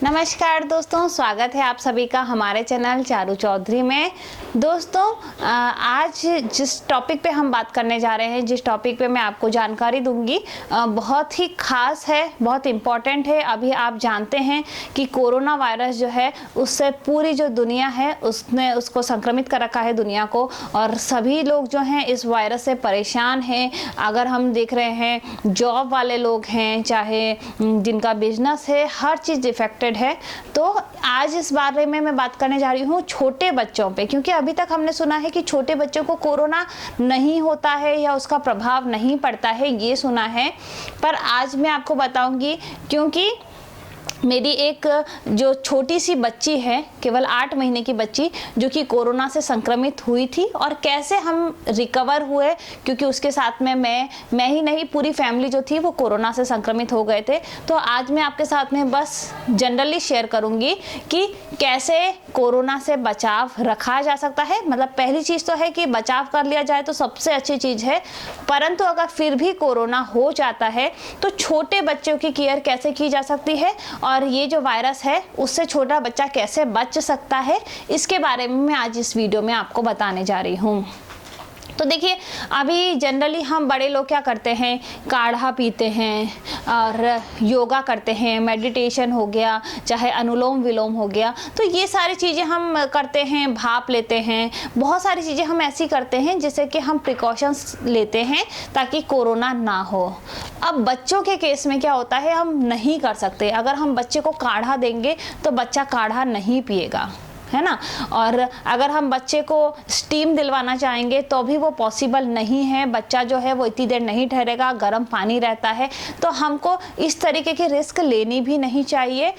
नमस्कार दोस्तों, स्वागत है आप सभी का हमारे चैनल चारू चौधरी में। दोस्तों आज जिस टॉपिक पे हम बात करने जा रहे हैं, जिस टॉपिक पे मैं आपको जानकारी दूंगी, बहुत ही खास है, बहुत इम्पॉर्टेंट है। अभी आप जानते हैं कि कोरोना वायरस जो है उससे पूरी जो दुनिया है उसको संक्रमित कर रखा है दुनिया को, और सभी लोग जो हैं इस वायरस से परेशान हैं। अगर हम देख रहे हैं जॉब वाले लोग हैं, चाहे जिनका बिजनेस है, हर चीज़ इफेक्टेड है। तो आज इस बारे में मैं बात करने जा रही हूँ छोटे बच्चों पे, क्योंकि अभी तक हमने सुना है कि छोटे बच्चों को कोरोना नहीं होता है या उसका प्रभाव नहीं पड़ता है, ये सुना है। पर आज मैं आपको बताऊंगी, क्योंकि मेरी एक जो छोटी सी बच्ची है, केवल 8 महीने की बच्ची, जो कि कोरोना से संक्रमित हुई थी, और कैसे हम रिकवर हुए, क्योंकि उसके साथ में मैं ही नहीं, पूरी फैमिली जो थी वो कोरोना से संक्रमित हो गए थे। तो आज मैं आपके साथ में बस जनरली शेयर करूंगी कि कैसे कोरोना से बचाव रखा जा सकता है। मतलब पहली चीज़ तो है कि बचाव कर लिया जाए तो सबसे अच्छी चीज़ है, परंतु अगर फिर भी कोरोना हो जाता है तो छोटे बच्चों की केयर कैसे की जा सकती है, और ये जो वायरस है उससे छोटा बच्चा कैसे बच सकता है, इसके बारे में मैं आज इस वीडियो में आपको बताने जा रही हूँ। तो देखिए, अभी जनरली हम बड़े लोग क्या करते हैं, काढ़ा पीते हैं और योगा करते हैं, मेडिटेशन हो गया, चाहे अनुलोम विलोम हो गया, तो ये सारी चीज़ें हम करते हैं, भाप लेते हैं, बहुत सारी चीज़ें हम ऐसी करते हैं जिससे कि हम प्रिकॉशंस लेते हैं ताकि कोरोना ना हो। अब बच्चों के केस में क्या होता है, हम नहीं कर सकते। अगर हम बच्चे को काढ़ा देंगे तो बच्चा काढ़ा नहीं पिएगा, है ना। और अगर हम बच्चे को स्टीम दिलवाना चाहेंगे तो भी वो पॉसिबल नहीं है। बच्चा जो है वो इतनी देर नहीं ठहरेगा, गर्म पानी रहता है, तो हमको इस तरीके की रिस्क लेनी भी नहीं चाहिए।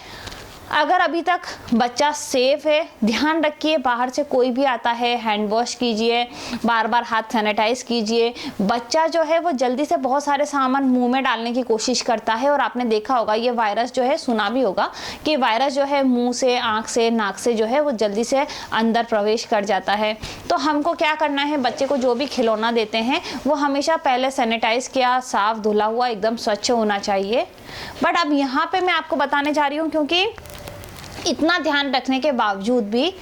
अगर अभी तक बच्चा सेफ है, ध्यान रखिए, बाहर से कोई भी आता है हैंड वॉश कीजिए, बार बार हाथ सैनिटाइज कीजिए। बच्चा जो है वो जल्दी से बहुत सारे सामान मुंह में डालने की कोशिश करता है, और आपने देखा होगा ये वायरस जो है, सुना भी होगा कि वायरस जो है मुंह से, आँख से, नाक से जो है वो जल्दी से अंदर प्रवेश कर जाता है। तो हमको क्या करना है, बच्चे को जो भी खिलौना देते हैं वो हमेशा पहले सैनिटाइज किया, साफ धुला हुआ, एकदम स्वच्छ होना चाहिए। बट अब यहाँ पे मैं आपको बताने जा रही हूँ, क्योंकि इतना ध्यान रखने के बावजूद भी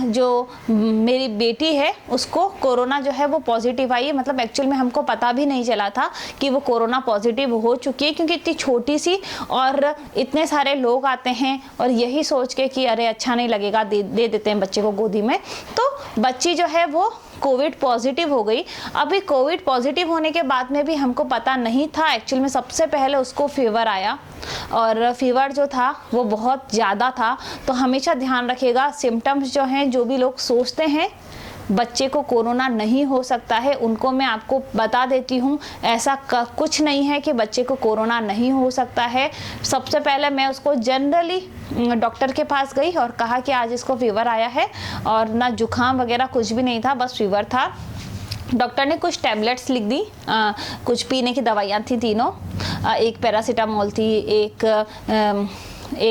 जो मेरी बेटी है उसको कोरोना जो है वो पॉजिटिव आई है। मतलब एक्चुअल में हमको पता भी नहीं चला था कि वो कोरोना पॉजिटिव हो चुकी है, क्योंकि इतनी छोटी सी और इतने सारे लोग आते हैं, और यही सोच के कि अरे अच्छा नहीं लगेगा, दे देते हैं बच्चे को गोदी में, तो बच्ची जो है वो कोविड पॉजिटिव हो गई। अभी कोविड पॉजिटिव होने के बाद में भी हमको पता नहीं था, एक्चुअल में सबसे पहले उसको फीवर आया, और फीवर जो था वो बहुत ज़्यादा था। तो हमेशा ध्यान रखिएगा, सिम्टम्स जो हैं, जो भी लोग सोचते हैं बच्चे को कोरोना नहीं हो सकता है, उनको मैं आपको बता देती हूँ, ऐसा कुछ नहीं है कि बच्चे को कोरोना नहीं हो सकता है। सबसे पहले मैं उसको जनरली डॉक्टर के पास गई और कहा कि आज इसको फीवर आया है, और ना जुकाम वगैरह कुछ भी नहीं था, बस फीवर था। डॉक्टर ने कुछ टैबलेट्स लिख दी, कुछ पीने की दवाइयाँ थी तीनों, एक पैरासीटामोल थी, एक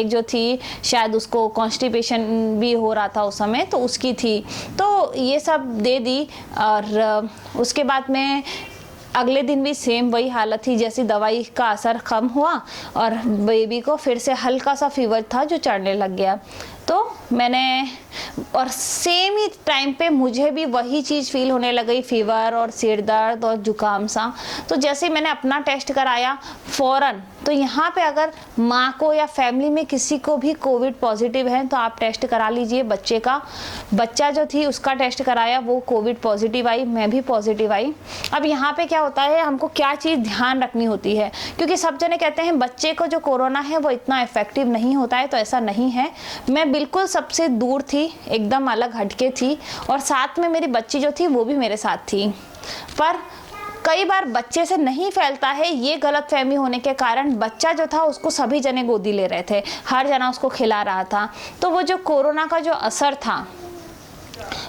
जो थी शायद उसको कॉन्स्टिपेशन भी हो रहा था उस समय, तो उसकी थी, तो ये सब दे दी। और उसके बाद में अगले दिन भी सेम वही हालत थी, जैसी दवाई का असर कम हुआ और बेबी को फिर से हल्का सा फीवर था जो चढ़ने लग गया। तो मैंने, और सेम ही टाइम पे मुझे भी वही चीज़ फील होने लगी, फीवर और सिर दर्द और जुकाम सा। तो जैसे मैंने अपना टेस्ट कराया फ़ौरन, तो यहाँ पे अगर माँ को या फैमिली में किसी को भी कोविड पॉजिटिव है तो आप टेस्ट करा लीजिए। बच्चे का, बच्चा जो थी उसका टेस्ट कराया, वो कोविड पॉजिटिव आई, मैं भी पॉजिटिव आई। अब यहाँ पे क्या होता है, हमको क्या चीज़ ध्यान रखनी होती है, क्योंकि सब जने कहते हैं बच्चे को जो कोरोना है वो इतना इफेक्टिव नहीं होता है, तो ऐसा नहीं है। मैं बिल्कुल सबसे दूर थी, एकदम अलग हटके थी, और साथ में मेरी बच्ची जो थी वो भी मेरे साथ थी। पर कई बार बच्चे से नहीं फैलता है, ये गलतफहमी होने के कारण बच्चा जो था उसको सभी जने गोदी ले रहे थे, हर जना उसको खिला रहा था। तो वो जो कोरोना का जो असर था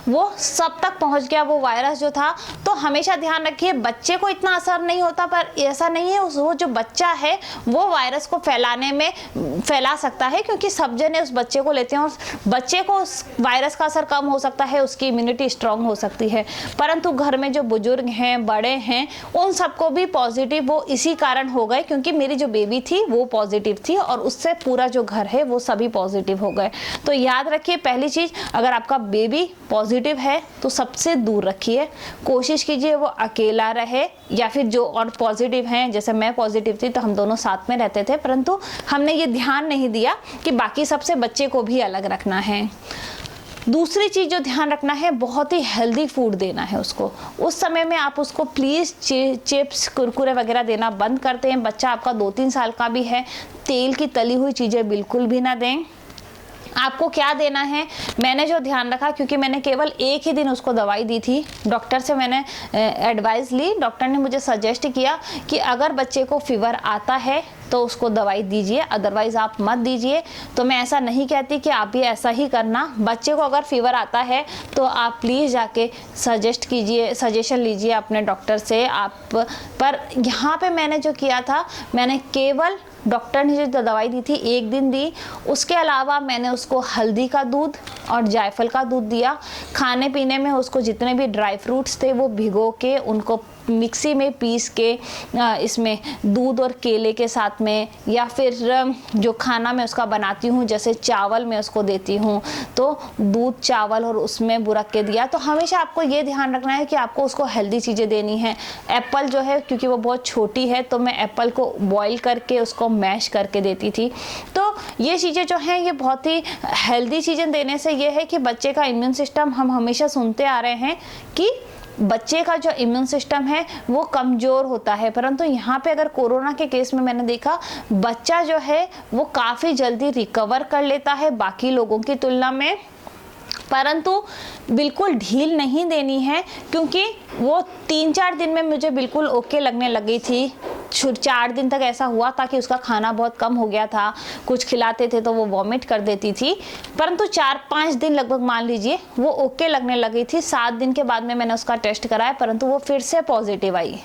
वो सब तक पहुंच गया वो वायरस जो था। तो हमेशा ध्यान रखिए, बच्चे को इतना असर नहीं होता, पर ऐसा नहीं है वो जो बच्चा है वो वायरस को फैला सकता है, क्योंकि सब जने उस बच्चे को लेते हैं और बच्चे को उस वायरस का असर कम हो सकता है, उसकी इम्यूनिटी स्ट्रांग हो सकती है। परंतु घर में जो बुजुर्ग हैं, बड़े हैं, उन सबको भी पॉजिटिव वो इसी कारण हो गए, क्योंकि मेरी जो बेबी थी वो पॉजिटिव थी और उससे पूरा जो घर है वो सभी पॉजिटिव हो गए। तो याद रखिए, पहली चीज, अगर आपका बेबी पॉजिटिव है तो सबसे दूर रखिए, कोशिश कीजिए वो अकेला रहे, या फिर जो और पॉजिटिव हैं, जैसे मैं पॉजिटिव थी तो हम दोनों साथ में रहते थे, परंतु हमने ये ध्यान नहीं दिया कि बाकी सबसे बच्चे को भी अलग रखना है। दूसरी चीज़ जो ध्यान रखना है, बहुत ही हेल्दी फूड देना है उसको। उस समय में आप उसको प्लीज़ चिप्स कुरकुरे वगैरह देना बंद करते हैं। बच्चा आपका 2-3 साल का भी है, तेल की तली हुई चीज़ें बिल्कुल भी ना दें। आपको क्या देना है, मैंने जो ध्यान रखा, क्योंकि मैंने केवल एक ही दिन उसको दवाई दी थी, डॉक्टर से मैंने एडवाइस ली। डॉक्टर ने मुझे सजेस्ट किया कि अगर बच्चे को फीवर आता है तो उसको दवाई दीजिए, अदरवाइज आप मत दीजिए। तो मैं ऐसा नहीं कहती कि आप भी ऐसा ही करना। बच्चे को अगर फीवर आता है तो आप प्लीज़ जाके सजेशन लीजिए अपने डॉक्टर से। पर यहाँ पे मैंने जो किया था, मैंने केवल डॉक्टर ने जो दवाई दी थी एक दिन दी, उसके अलावा मैंने उसको हल्दी का दूध और जायफल का दूध दिया। खाने पीने में उसको जितने भी ड्राई फ्रूट्स थे वो भिगो के उनको मिक्सी में पीस के इसमें दूध और केले के साथ में, या फिर जो खाना मैं उसका बनाती हूँ जैसे चावल मैं उसको देती हूँ, तो दूध चावल और उसमें बुरक के दिया। तो हमेशा आपको ये ध्यान रखना है कि आपको उसको हेल्दी चीज़ें देनी है। एप्पल जो है, क्योंकि वो बहुत छोटी है, तो मैं एप्पल को बॉईल करके उसको मैश करके देती थी। तो ये चीज़ें जो हैं, ये बहुत ही हेल्दी चीज़ें देने से ये है कि बच्चे का इम्यून सिस्टम, हम हमेशा सुनते आ रहे हैं कि बच्चे का जो इम्यून सिस्टम है वो कमज़ोर होता है, परंतु यहाँ पे अगर कोरोना के केस में मैंने देखा, बच्चा जो है वो काफ़ी जल्दी रिकवर कर लेता है बाकी लोगों की तुलना में। परंतु बिल्कुल ढील नहीं देनी है, क्योंकि वो 3-4 दिन में मुझे बिल्कुल ओके लगने लगी थी। 4 दिन तक ऐसा हुआ था कि उसका खाना बहुत कम हो गया था, कुछ खिलाते थे तो वो वॉमिट कर देती थी, परंतु 4-5 दिन लगभग मान लीजिए वो ओके लगने लगी थी। 7 दिन के बाद में मैंने उसका टेस्ट कराया, परंतु वो फिर से पॉजिटिव आई।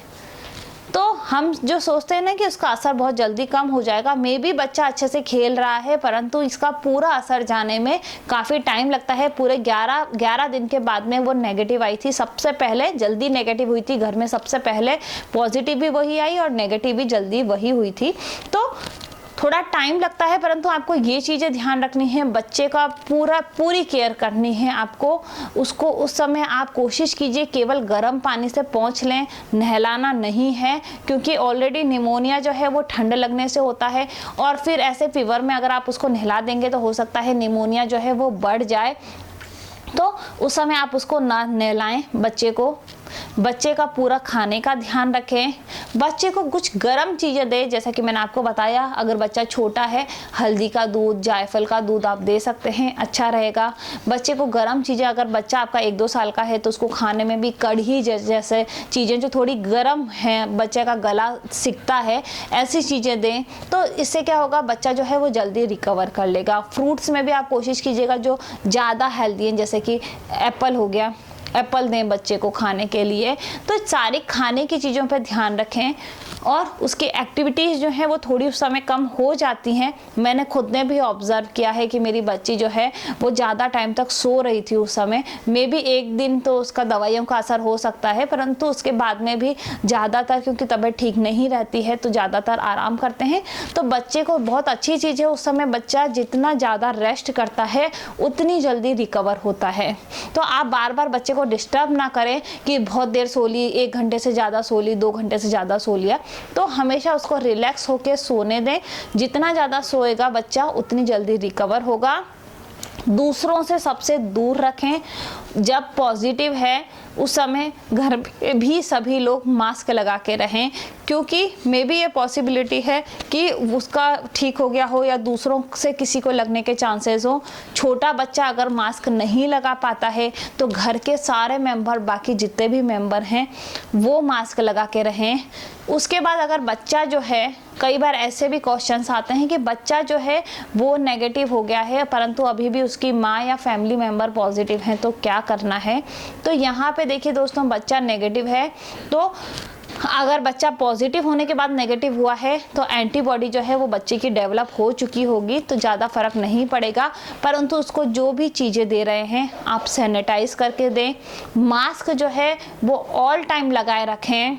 तो हम जो सोचते हैं ना कि उसका असर बहुत जल्दी कम हो जाएगा, मे बी बच्चा अच्छे से खेल रहा है, परंतु इसका पूरा असर जाने में काफ़ी टाइम लगता है। पूरे 11 दिन के बाद में वो नेगेटिव आई थी। सबसे पहले जल्दी नेगेटिव हुई थी घर में, सबसे पहले पॉजिटिव भी वही आई और नेगेटिव भी जल्दी वही हुई थी। तो थोड़ा टाइम लगता है, परंतु आपको ये चीज़ें ध्यान रखनी है, बच्चे का पूरी केयर करनी है आपको। उसको उस समय आप कोशिश कीजिए केवल गर्म पानी से पोंछ लें, नहलाना नहीं है, क्योंकि ऑलरेडी निमोनिया जो है वो ठंड लगने से होता है, और फिर ऐसे फीवर में अगर आप उसको नहला देंगे तो हो सकता है निमोनिया जो है वो बढ़ जाए। तो उस समय आप उसको ना नहलाएं बच्चे को। बच्चे का पूरा खाने का ध्यान रखें, बच्चे को कुछ गर्म चीज़ें दें, जैसा कि मैंने आपको बताया, अगर बच्चा छोटा है हल्दी का दूध, जायफल का दूध आप दे सकते हैं, अच्छा रहेगा। बच्चे को गर्म चीज़ें, अगर बच्चा आपका 1-2 साल का है तो उसको खाने में भी कढ़ी जैसे चीज़ें जो थोड़ी गर्म हैं, बच्चे का गला सिकता है, ऐसी चीज़ें दें। तो इससे क्या होगा, बच्चा जो है वो जल्दी रिकवर कर लेगा। फ्रूट्स में भी आप कोशिश कीजिएगा जो ज़्यादा हेल्दी हैं, जैसे कि एप्पल हो गया, एप्पल दें बच्चे को खाने के लिए। तो सारी खाने की चीज़ों पर ध्यान रखें, और उसकी एक्टिविटीज़ जो हैं वो थोड़ी उस समय कम हो जाती हैं। मैंने खुद ने भी ऑब्ज़र्व किया है कि मेरी बच्ची जो है वो ज़्यादा टाइम तक सो रही थी उस समय। मे भी 1 दिन तो उसका दवाइयों का असर हो सकता है, परंतु उसके बाद में भी ज़्यादातर, क्योंकि तबीयत ठीक नहीं रहती है तो ज़्यादातर आराम करते हैं। तो बच्चे को बहुत अच्छी चीज़ है, उस समय बच्चा जितना ज़्यादा रेस्ट करता है उतनी जल्दी रिकवर होता है। तो आप बार बार बच्चे को डिस्टर्ब ना करें कि बहुत देर सो ली, 1 घंटे से ज़्यादा सो ली, 2 घंटे से ज़्यादा सो लिया। तो हमेशा उसको रिलैक्स होकर सोने दें। जितना ज़्यादा सोएगा बच्चा उतनी जल्दी रिकवर होगा। दूसरों से सबसे दूर रखें। जब पॉजिटिव है उस समय घर पे भी सभी लोग मास्क लगा के रहें, क्योंकि मे बी ये पॉसिबिलिटी है कि उसका ठीक हो गया हो या दूसरों से किसी को लगने के चांसेस हो। छोटा बच्चा अगर मास्क नहीं लगा पाता है तो घर के सारे मेंबर, बाकी जितने भी मेंबर हैं वो मास्क लगा के रहें। उसके बाद अगर बच्चा जो है, कई बार ऐसे भी क्वेश्चंस आते हैं कि बच्चा जो है वो नेगेटिव हो गया है परंतु अभी भी उसकी माँ या फैमिली मेंबर पॉजिटिव हैं, तो क्या क्या करना है। तो यहाँ पे देखिए दोस्तों, बच्चा नेगेटिव है, तो अगर बच्चा पॉजिटिव होने के बाद नेगेटिव हुआ है तो एंटीबॉडी जो है वो बच्चे की डेवलप हो चुकी होगी, तो ज़्यादा फर्क नहीं पड़ेगा। परंतु उसको जो भी चीज़ें दे रहे हैं आप सैनिटाइज करके दें, मास्क जो है वो ऑल टाइम लगाए रखें,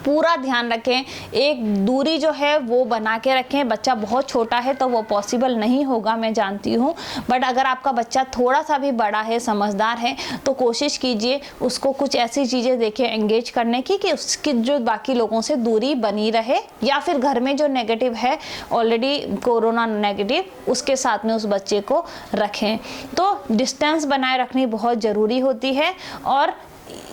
पूरा ध्यान रखें, एक दूरी जो है वो बना के रखें। बच्चा बहुत छोटा है तो वो पॉसिबल नहीं होगा, मैं जानती हूँ, बट अगर आपका बच्चा थोड़ा सा भी बड़ा है, समझदार है, तो कोशिश कीजिए उसको कुछ ऐसी चीज़ें देखें एंगेज करने की कि उसकी जो बाकी लोगों से दूरी बनी रहे, या फिर घर में जो नेगेटिव है ऑलरेडी कोरोना नेगेटिव, उसके साथ में उस बच्चे को रखें। तो डिस्टेंस बनाए रखनी बहुत ज़रूरी होती है, और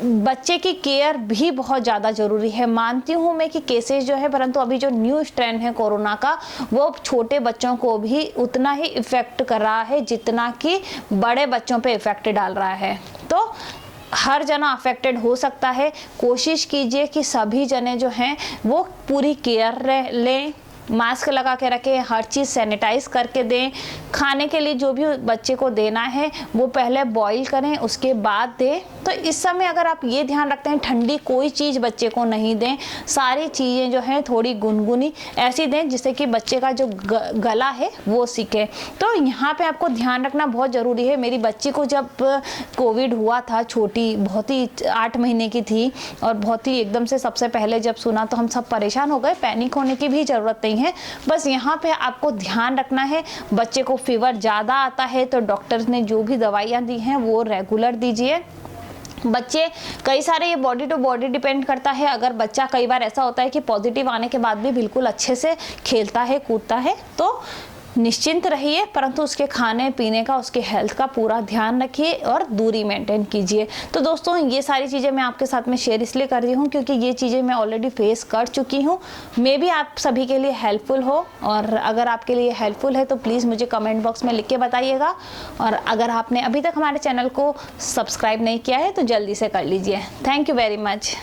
बच्चे की केयर भी बहुत ज़्यादा ज़रूरी है। मानती हूँ मैं कि केसेस जो है, परंतु अभी जो न्यू स्ट्रेन है कोरोना का, वो छोटे बच्चों को भी उतना ही इफ़ेक्ट कर रहा है जितना कि बड़े बच्चों पे इफ़ेक्ट डाल रहा है। तो हर जना अफेक्टेड हो सकता है। कोशिश कीजिए कि सभी जने जो हैं वो पूरी केयर लें, मास्क लगा के रखें, हर चीज़ सैनिटाइज करके दें। खाने के लिए जो भी बच्चे को देना है वो पहले बॉईल करें, उसके बाद दें। तो इस समय अगर आप ये ध्यान रखते हैं, ठंडी कोई चीज़ बच्चे को नहीं दें, सारी चीज़ें जो हैं थोड़ी गुनगुनी ऐसी दें जिससे कि बच्चे का जो गला है वो सीखे। तो यहाँ पे आपको ध्यान रखना बहुत ज़रूरी है। मेरी बच्ची को जब कोविड हुआ था, छोटी बहुत ही 8 महीने की थी, और बहुत ही एकदम से सबसे पहले जब सुना तो हम सब परेशान हो गए। पैनिक होने की भी ज़रूरत नहीं है, बस यहाँ पे आपको ध्यान रखना है। बच्चे को फीवर ज़्यादा आता है तो डॉक्टर ने जो भी दवाइयाँ दी हैं वो रेगुलर दीजिए। बच्चे कई सारे, ये बॉडी टू बॉडी डिपेंड करता है। अगर बच्चा, कई बार ऐसा होता है कि पॉजिटिव आने के बाद भी बिल्कुल अच्छे से खेलता है, कूदता है, तो निश्चिंत रहिए, परंतु उसके खाने पीने का, उसके हेल्थ का पूरा ध्यान रखिए और दूरी मेंटेन कीजिए। तो दोस्तों, ये सारी चीज़ें मैं आपके साथ में शेयर इसलिए कर रही हूँ क्योंकि ये चीज़ें मैं ऑलरेडी फेस कर चुकी हूँ। मे बी आप सभी के लिए हेल्पफुल हो, और अगर आपके लिए हेल्पफुल है तो प्लीज़ मुझे कमेंट बॉक्स में लिख के बताइएगा। और अगर आपने अभी तक हमारे चैनल को सब्सक्राइब नहीं किया है तो जल्दी से कर लीजिए। Thank you very much.